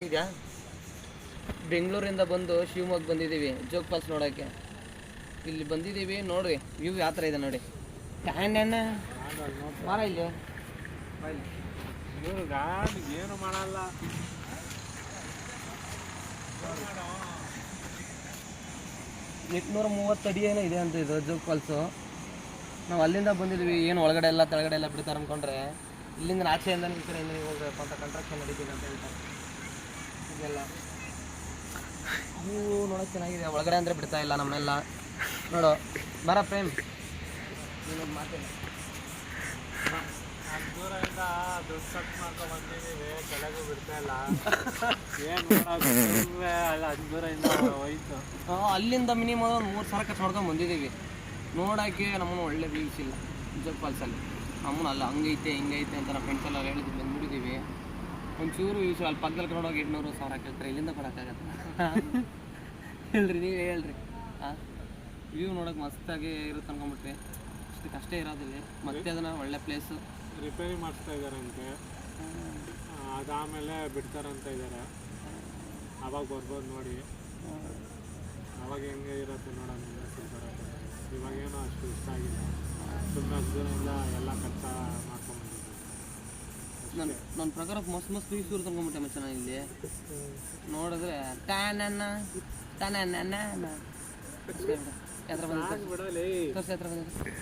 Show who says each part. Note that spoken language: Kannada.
Speaker 1: ಇದೆಯಾ ಬೆಂಗಳೂರಿಂದ ಬಂದು ಶಿವಮೊಗ್ಗ ಬಂದಿದ್ದೀವಿ ಜೋಗ್ ಫಾಲ್ಸ್ ನೋಡೋಕ್ಕೆ. ಇಲ್ಲಿ ಬಂದಿದ್ದೀವಿ ನೋಡ್ರಿ, ವ್ಯೂ ಯಾವ ಥರ ಇದೆ ನೋಡಿ. ಟ್ಯಾಂಡ್ ಮಾರ ಇಲ್ಲಿ
Speaker 2: ಏನು ಮಾಡಲ್ಲ.
Speaker 1: 830 ಅಡಿ ಏನೋ ಇದೆ ಅಂತ ಇದು ಜೋಗ್ ಫಾಲ್ಸು. ನಾವು ಅಲ್ಲಿಂದ ಬಂದಿದ್ದೀವಿ. ಏನು ಒಳಗಡೆ ಎಲ್ಲ ತೆಳಗಡೆ ಎಲ್ಲ ಬಿಡ್ತಾರೆ ಅಂದ್ಕೊಂಡ್ರೆ, ಇಲ್ಲಿಂದ ಆಚೆಯಿಂದ ಈ ಕಡೆಯಿಂದ ನೀವು ಹೋಗ್ಬೇಕು ಅಂತ ಕಂಟ್ರಾಕ್ಷನ್ ನಡೀತಿದೆ ಅಂತ ಹೇಳ್ತಾರೆ. ಇದೆಲ್ಲ ವ್ಯೂ ನೋಡೋಕೆ ಚೆನ್ನಾಗಿದೆ. ಒಳಗಡೆ ಅಂದರೆ ಬಿಡ್ತಾ ಇಲ್ಲ ನಮ್ಮನ್ನೆಲ್ಲ. ನೋಡು ಬರ ಪ್ರೇಮ್, ನೀನೊಂದು ಮಾತೇನು
Speaker 2: ದೂರದಿಂದ ದುಡ್ಡು ಖರ್ಚು ಮಾಡ್ಕೊಂಡು ಬಂದಿದ್ದೀವಿ, ಕೆಳಗೂ ಬಿಡ್ತಾ ಇಲ್ಲ. ಏನು ಅಲ್ಲ ದೂರದಿಂದ ಹೋಯ್ತು.
Speaker 1: ಅಲ್ಲಿಂದ ಮಿನಿಮಮ್ ಒಂದು 3,000 ಖರ್ಚು ಮಾಡ್ಕೊಂಡು ಬಂದಿದ್ದೀವಿ ನೋಡೋಕ್ಕೆ. ನಮ್ಮನ್ನು ಒಳ್ಳೆ ವ್ಯೂಸ್ ಇಲ್ಲ ಜೋಗ್ ಫಾಲ್ಸಲ್ಲಿ. ನಮ್ಮನ್ನು ಅಲ್ಲ ಹಂಗೈತೆ ಹಿಂಗೈತೆ ಅಂತ ನಮ್ಮ ಫ್ರೆಂಡ್ಸ್ ಎಲ್ಲ ಹೇಳಿದ್ದು ಬಂದ್ಬಿಟ್ಟಿದ್ದೀವಿ. ಒಂಚೂರು ವ್ಯೂಸ್ ಅಲ್ಲಿ ಪಕ್ಕದಲ್ಲಿ ನೋಡೋಕೆ 800,000 ಕೇಳ್ತಾರೆ. ಇಲ್ಲಿಂದ ಕೊಡೋಕ್ಕಾಗತ್ತೆ ಹೇಳ್ರಿ, ನೀವೇ ಹೇಳ್ರಿ. ವ್ಯೂ ನೋಡೋಕೆ ಮಸ್ತಾಗಿ ಇರುತ್ತೆ ಅನ್ಕೊಂಬಿಟ್ರಿ. ಅಷ್ಟೇ ಇರೋದಿಲ್ಲ, ಮತ್ತೆ ಅದನ್ನು ಒಳ್ಳೆ ಪ್ಲೇಸು.
Speaker 2: ರಿಪೇರಿ ಮಾಡಿಸ್ತಾ ಇದ್ದಾರಂತೆ, ಅದಾದಮೇಲೆ ಬಿಡ್ತಾರಂತ ಇದ್ದಾರೆ. ಆವಾಗ ಬರ್ಬೋದು ನೋಡಿ. ಅವಾಗ ಹೆಂಗೆ ಇರುತ್ತೆ ನೋಡೋಣ. ಇವಾಗೇನೋ ಅಷ್ಟು ಇಷ್ಟ ಆಗಿಲ್ಲ. ಸುಮ್ಮನೆ ಅಷ್ಟರಿಂದ ಎಲ್ಲ ಖರ್ಚ ಮಾಡ್ಕೊಂಡ್ಬಂದಿದ್ದೆ.
Speaker 1: ನನ್ನ ಪ್ರಕಾರ ಮಸ್ತ್ ವ್ಯೂಸ್ ಇರುತ್ತೆ ಅನ್ಕೊಂಬಿಟ್ಟೆ ಮಚ್ಚ. ನಾನು ಇಲ್ಲಿ ನೋಡಿದ್ರೆ ಟ್ಯಾನ್ ಎತ್ರ ಬಂದಿದೆ.